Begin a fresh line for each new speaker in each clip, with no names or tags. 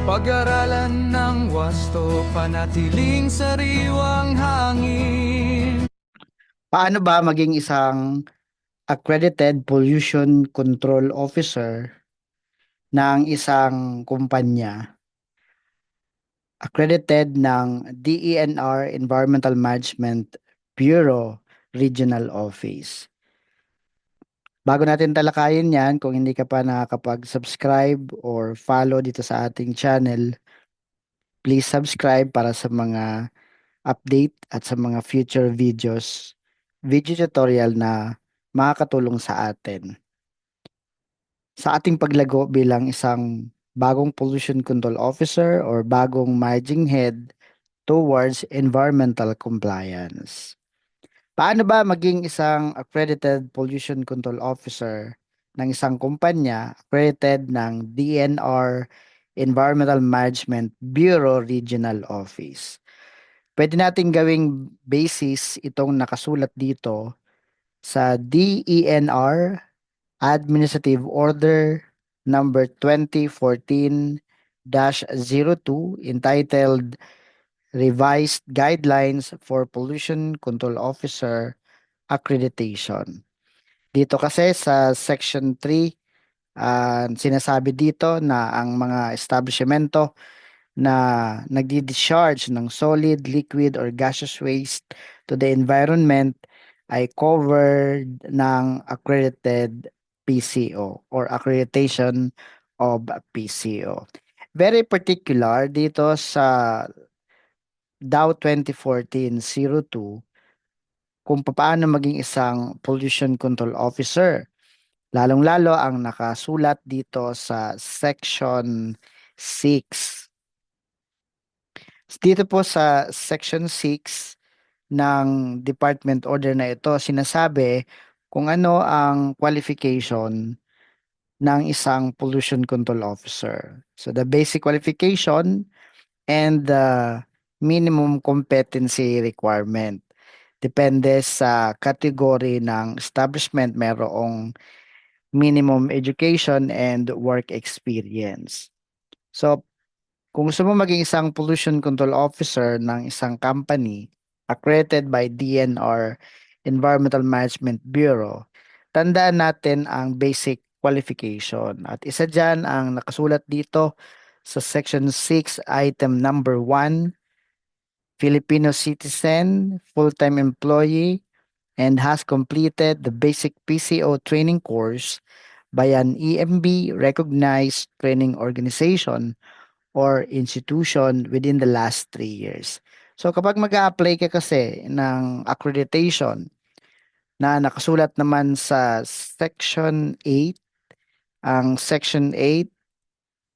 Pag-aralan ng wasto, panatiling sariwang hangin.
Paano ba maging isang accredited pollution control officer ng isang kumpanya accredited ng DENR Environmental Management Bureau Regional Office? Bago natin talakayin yan, kung hindi ka pa nakakapag-subscribe or follow dito sa ating channel, please subscribe para sa mga update at sa mga future video tutorial na makakatulong sa atin sa ating paglago bilang isang bagong pollution control officer or bagong managing head towards environmental compliance. Paano ba maging isang accredited pollution control officer ng isang kumpanya accredited ng DNR Environmental Management Bureau Regional Office? Pwede nating gawing basis itong nakasulat dito sa DENR Administrative Order number 2014-02 entitled Revised Guidelines for Pollution Control Officer Accreditation. Dito kasi sa Section 3, sinasabi dito na ang mga establishmento na nagdi-discharge ng solid, liquid, or gaseous waste to the environment ay covered ng accredited PCO or accreditation of PCO. Very particular dito sa Dow 2014-02 kung paano maging isang pollution control officer. Lalong-lalo ang nakasulat dito sa Section 6. Dito po sa Section 6 ng Department Order na ito, sinasabi kung ano ang qualification ng isang pollution control officer. So the basic qualification and the minimum competency requirement. Depende sa category ng establishment, merong minimum education and work experience. So kung gusto mo maging isang pollution control officer ng isang company accredited by DNR Environmental Management Bureau, tandaan natin ang basic qualification. At isa dyan ang nakasulat dito sa Section 6, Item number 1, Filipino citizen, full-time employee, and has completed the basic PCO training course by an EMB recognized training organization or institution within the last 3 years. So kapag mag-a-apply ka kasi ng accreditation na nakasulat naman sa Section 8, ang Section 8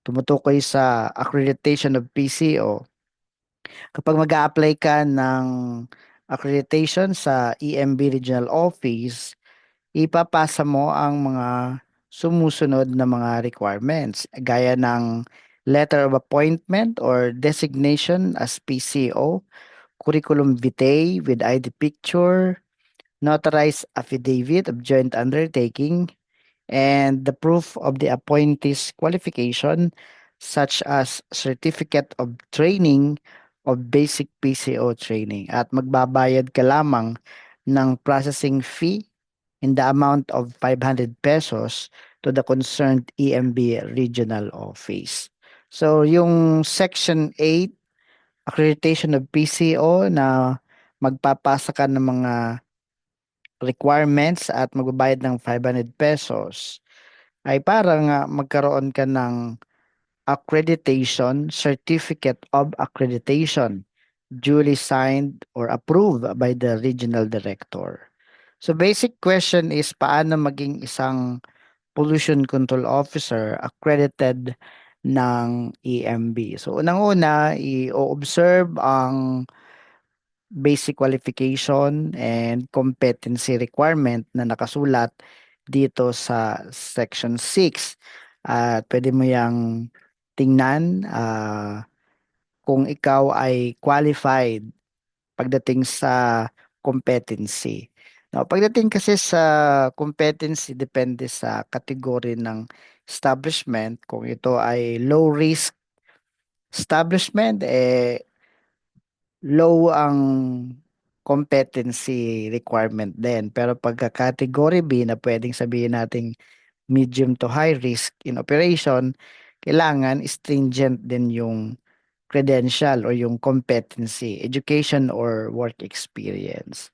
tumutukoy sa accreditation of PCO. Kapag mag-a-apply ka ng accreditation sa EMB Regional Office, ipapasa mo ang mga sumusunod na mga requirements gaya ng letter of appointment or designation as PCO, curriculum vitae with ID picture, notarized affidavit of joint undertaking, and the proof of the appointee's qualification such as certificate of training of basic PCO training at magbabayad ka lamang ng processing fee in the amount of 500 pesos to the concerned EMB regional office. So yung Section 8 accreditation of PCO na magpapasa ka ng mga requirements at magbabayad ng 500 pesos ay para nga magkaroon ka ng accreditation, certificate of accreditation, duly signed or approved by the regional director. So basic question is paano maging isang pollution control officer accredited ng EMB. So unang-una, i-observe ang basic qualification and competency requirement na nakasulat dito sa Section 6. At pwede mo yang tingnan kung ikaw ay qualified pagdating sa competency. Now, pagdating kasi sa competency, depende sa kategory ng establishment. Kung ito ay low risk establishment, low ang competency requirement din. Pero pagka category B na pwedeng sabihin nating medium to high risk in operation, kailangan stringent din yung credential or yung competency, education or work experience.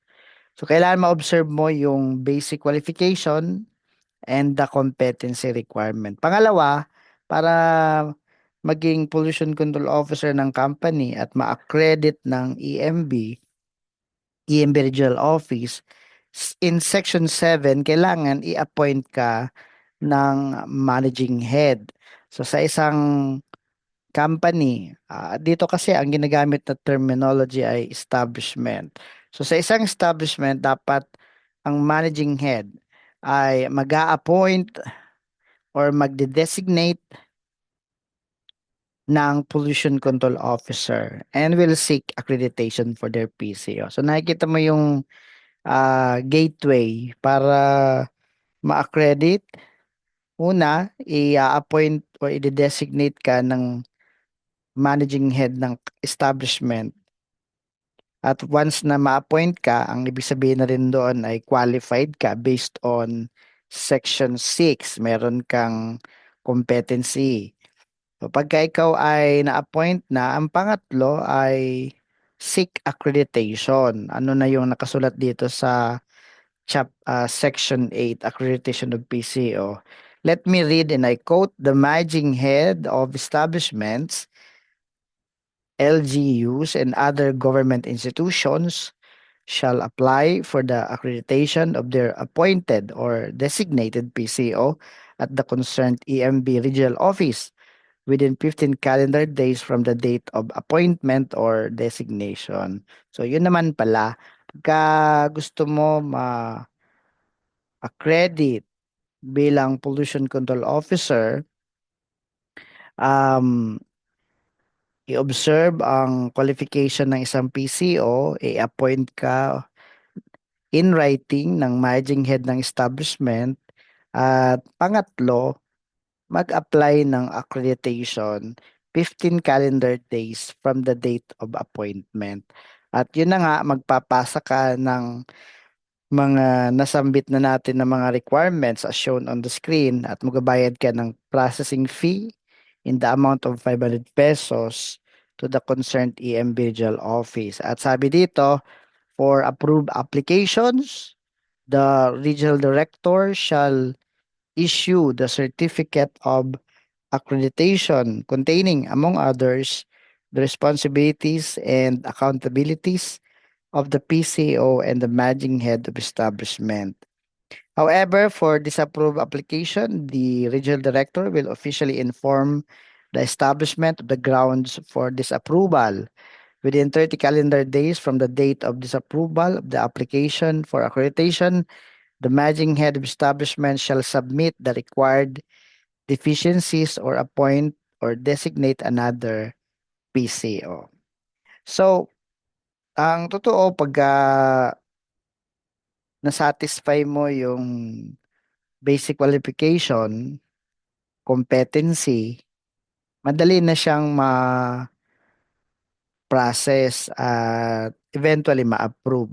So, kailangan ma-observe mo yung basic qualification and the competency requirement. Pangalawa, para maging pollution control officer ng company at ma-accredit ng EMB Regional Office, in Section 7, kailangan i-appoint ka ng managing head. So sa isang company, dito kasi ang ginagamit na terminology ay establishment. So sa isang establishment, dapat ang managing head ay mag-a-appoint or magde-designate ng pollution control officer and will seek accreditation for their PCO. So nakikita mo yung gateway para ma-accredit. Una, i-appoint or i-designate ka ng managing head ng establishment. At once na ma-appoint ka, ang ibig sabihin na rin doon ay qualified ka based on Section 6. Meron kang competency. So pagka ikaw ay na-appoint na, ang pangatlo ay seek accreditation. Ano na yung nakasulat dito sa Section 8, Accreditation of PCO. Let me read and I quote, "The managing head of establishments, LGUs, and other government institutions shall apply for the accreditation of their appointed or designated PCO at the concerned EMB regional office within 15 calendar days from the date of appointment or designation." So, yun naman pala. Pagka gusto mo ma-accredit bilang pollution control officer, um, i-observe ang qualification ng isang PCO, i-appoint ka in writing ng managing head ng establishment, at pangatlo, mag-apply ng accreditation 15 calendar days from the date of appointment. At yun na nga, magpapasa ka ng mga nasambit na natin na mga requirements as shown on the screen at magabayad ka ng processing fee in the amount of 500 pesos to the concerned EMB regional office. At sabi dito, for approved applications, the regional director shall issue the certificate of accreditation containing, among others, the responsibilities and accountabilities of the PCO and the managing head of establishment. However, for disapproved application, the regional director will officially inform the establishment of the grounds for disapproval within 30 calendar days from the date of disapproval of the application for accreditation. The managing head of establishment shall submit the required deficiencies or appoint or designate another PCO. So, ang totoo, pagka na-satisfy mo yung basic qualification, competency, madali na siyang ma-process at eventually ma-approve.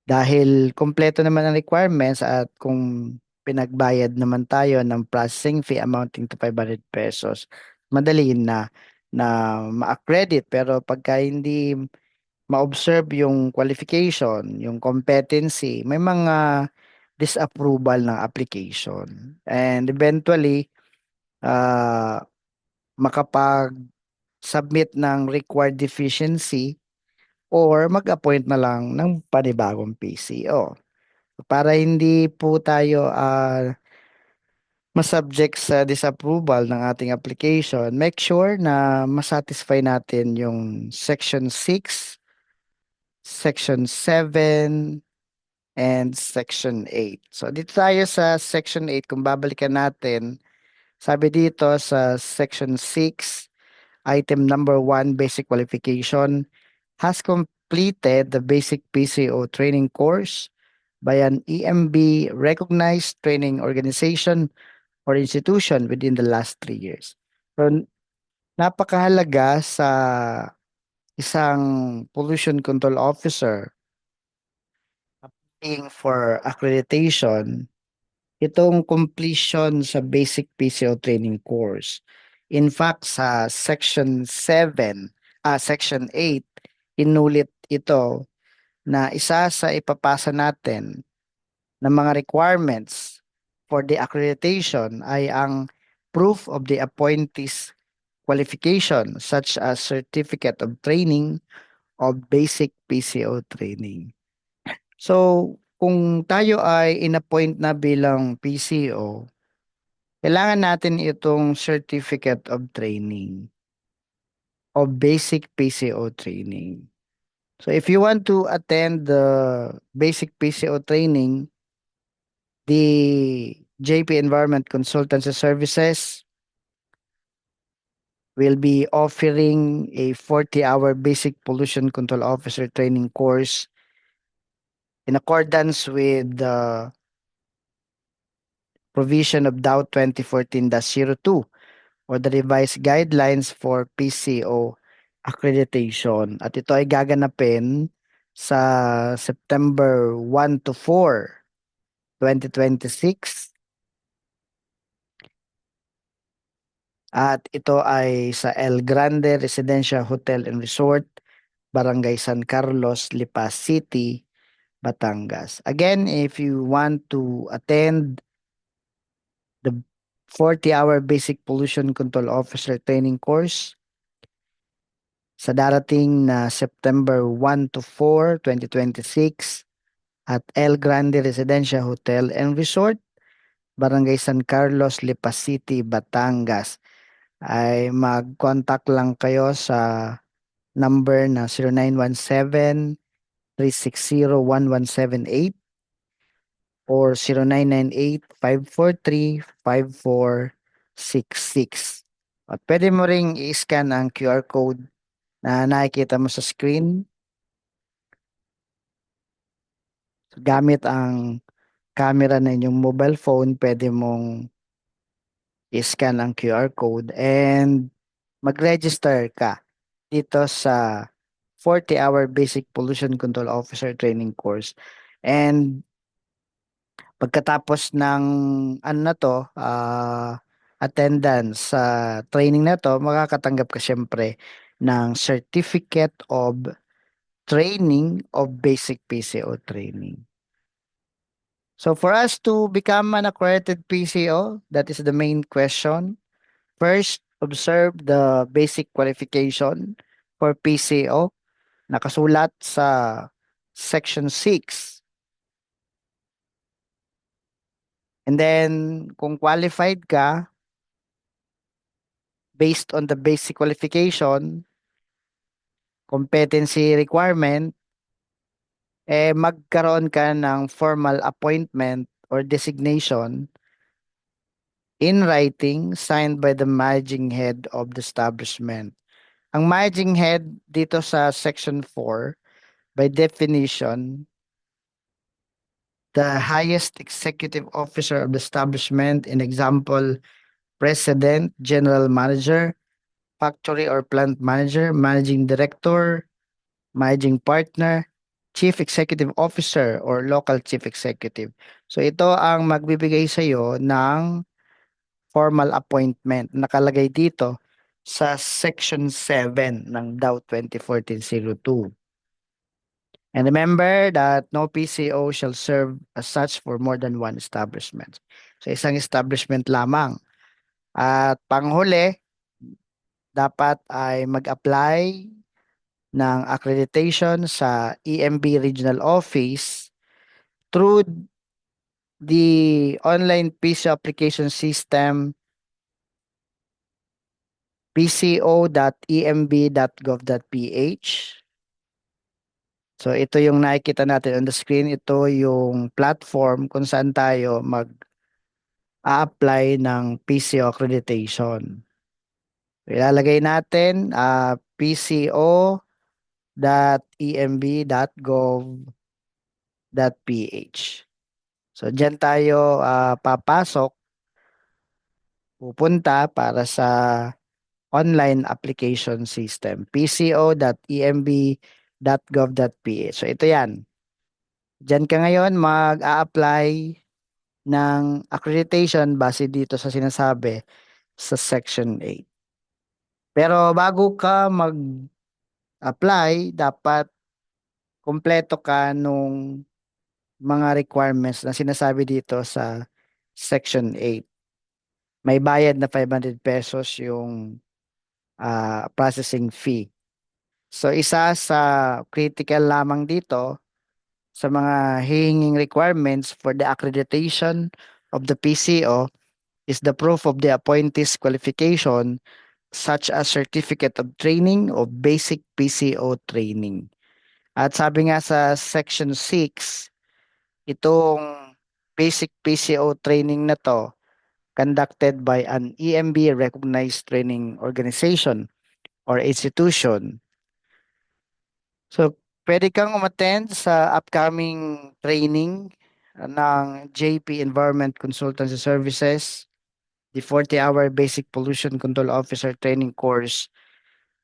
Dahil kompleto naman ang requirements at kung pinagbayad naman tayo ng processing fee amounting to 500 pesos, madali na ma-accredit. Pero pagka hindi ma-observe yung qualification, yung competency, may mga disapproval ng application. And eventually, makapag-submit ng required deficiency or mag-appoint na lang ng panibagong PCO. Para hindi po tayo masubject sa disapproval ng ating application, make sure na masatisfy natin yung Section 6, Section 7, and Section 8. So dito tayo sa Section 8, kung babalikan natin, sabi dito sa Section 6, item number 1, basic qualification, has completed the basic PCO training course by an EMB recognized training organization or institution within the last 3 years. So, napakahalaga sa isang pollution control officer applying for accreditation itong completion sa basic PCO training course. In fact, sa Section 8, inulit ito na isa sa ipapasa natin ng mga requirements for the accreditation ay ang proof of the appointee's qualification such as Certificate of Training of Basic PCO Training. So, kung tayo ay inappoint na bilang PCO, kailangan natin itong Certificate of Training of Basic PCO Training. So, if you want to attend the Basic PCO Training, the JP Environment Consultancy Services will be offering a 40-hour Basic Pollution Control Officer Training course in accordance with the provision of DOW 2014-02 or the revised guidelines for PCO accreditation. At ito ay gaganapin sa September 1 to 4, 2026. At ito ay sa El Grande Residential Hotel and Resort, Barangay San Carlos, Lipa City, Batangas. Again, if you want to attend the 40-hour Basic Pollution Control Officer Training course sa darating na September 1 to 4, 2026 at El Grande Residential Hotel and Resort, Barangay San Carlos, Lipa City, Batangas, ay mag-contact lang kayo sa number na 0917-360-1178 or 0998-543-5466. At pwede mo ring i-scan ang QR code na nakikita mo sa screen gamit ang camera na inyong mobile phone. Pwede mong i-scan ang QR code and mag-register ka dito sa 40-hour Basic Pollution Control Officer Training course. And pagkatapos ng ano na to, attendance sa training na to, makakatanggap ka syempre ng Certificate of Training of Basic PCO Training. So for us to become an accredited PCO, that is the main question. First, observe the basic qualification for PCO. Nakasulat sa Section 6. And then, kung qualified ka, based on the basic qualification, competency requirement, magkaroon ka ng formal appointment or designation in writing signed by the managing head of the establishment. Ang managing head dito sa Section 4, by definition, the highest executive officer of the establishment, in example, president, general manager, factory or plant manager, managing director, managing partner, chief executive officer, or local chief executive. So ito ang magbibigay sa iyo ng formal appointment. Nakalagay dito sa Section 7 ng DOW 2014-02. And remember that no PCO shall serve as such for more than one establishment. So isang establishment lamang. At panghuli, dapat ay mag-apply ng accreditation sa EMB Regional Office through the online PCO application system pco.emb.gov.ph. So ito yung nakikita natin on the screen. Ito yung platform kung saan tayo mag-a-apply ng PCO accreditation. Ilalagay natin pco.emb.gov.ph. So diyan tayo papasok, pupunta para sa Online Application System, pco.emb.gov.ph. So ito yan. Diyan ka ngayon mag-a-apply ng accreditation base dito sa sinasabi sa Section 8. Pero bago ka mag-apply, dapat kumpleto ka nung mga requirements na sinasabi dito sa Section 8. May bayad na 500 pesos yung processing fee. So isa sa critical lamang dito sa mga hihinging requirements for the accreditation of the PCO is the proof of the appointee's qualification such as certificate of training or basic PCO training. At sabi nga sa Section 6, itong basic PCO training na to conducted by an EMB recognized training organization or institution. So, pwede kang umattend sa upcoming training ng JP Environment Consultancy Services, the 40-hour Basic Pollution Control Officer Training Course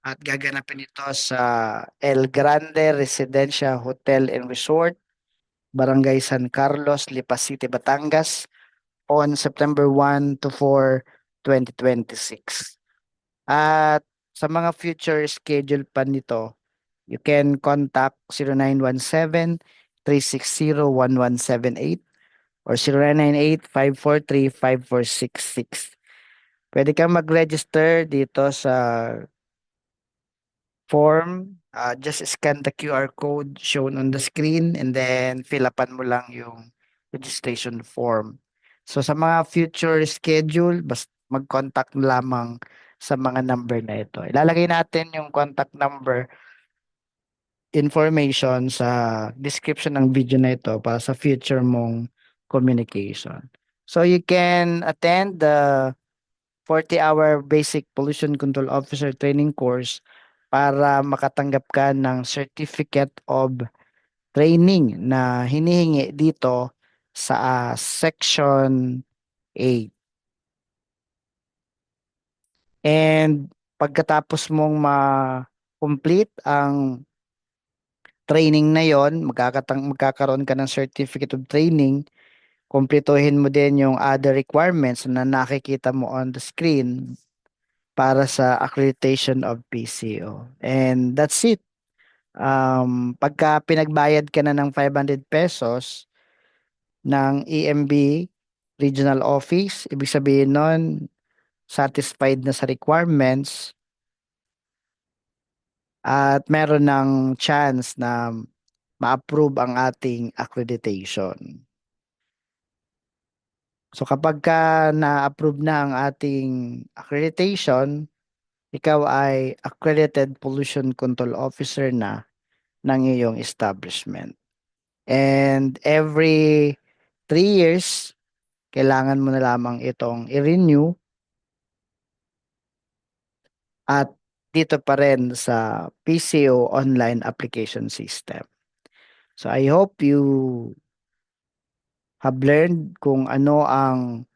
at gaganapin ito sa El Grande Residencia Hotel and Resort, Barangay San Carlos, Lipas City, Batangas on September 1 to 4, 2026. At sa mga future schedule pa nito, you can contact 0917-360-1178 or 0998-543-5466. Pwede kang mag-register dito sa form. Just scan the QR code shown on the screen and then fill upan mo lang yung registration form. So sa mga future schedule, mag-contact lamang sa mga number na ito. Ilalagay natin yung contact number information sa description ng video na ito para sa future mong communication. So you can attend the 40-hour Basic Pollution Control Officer Training Course para makatanggap ka ng Certificate of Training na hinihingi dito sa Section 8. And pagkatapos mong ma-complete ang training na yon, magkakaroon ka ng Certificate of Training, kumpletuhin mo din yung other requirements na nakikita mo on the screen para sa accreditation of PCO. And that's it. Pagka pinagbayad ka na ng 500 pesos ng EMB Regional Office, ibig sabihin nun, satisfied na sa requirements at meron ng chance na ma-approve ang ating accreditation. So kapag ka na-approve na ang ating accreditation, ikaw ay accredited pollution control officer na ng iyong establishment. And every 3 years, kailangan mo na lamang itong i-renew at dito pa rin sa PCO online application system. So I hope you have learned kung ano ang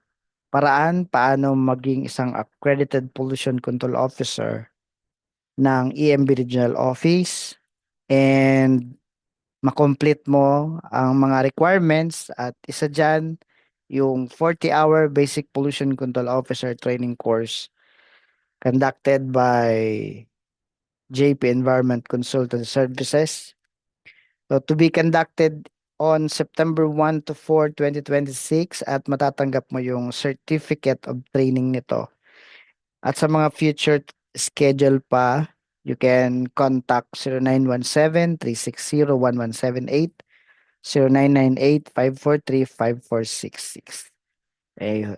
paraan paano maging isang accredited pollution control officer ng EMB Regional Office and makomplete mo ang mga requirements at isa dyan yung 40-hour Basic Pollution Control Officer Training Course conducted by JP Environment Consultant Services. So to be conducted on September 1 to 4, 2026 at matatanggap mo yung certificate of training nito. At sa mga future schedule pa, you can contact 0917-360-1178, 0998-543-5466.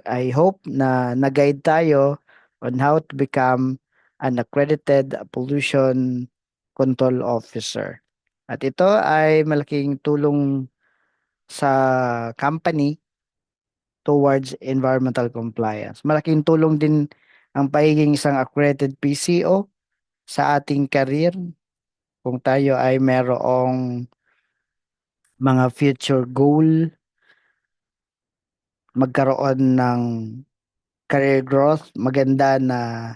I hope na nag-guide tayo on how to become an accredited pollution control officer. At ito ay malaking tulong sa company towards environmental compliance. Malaking tulong din ang pagiging isang accredited PCO sa ating career kung tayo ay merong mga future goal, magkaroon ng career growth, maganda na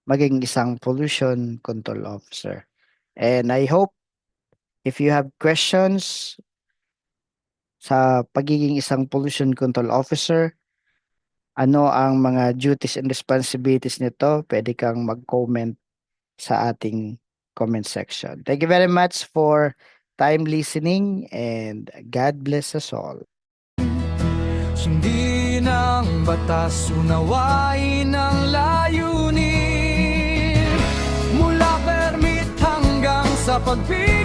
maging isang pollution control officer. And I hope if you have questions sa pagiging isang pollution control officer, ano ang mga duties and responsibilities nito, pwede kang mag-comment sa ating comment section. Thank you very much for time listening and God bless us all.
Sundin ang batas, unawain ang layunin, mula permit hanggang sa pagpili.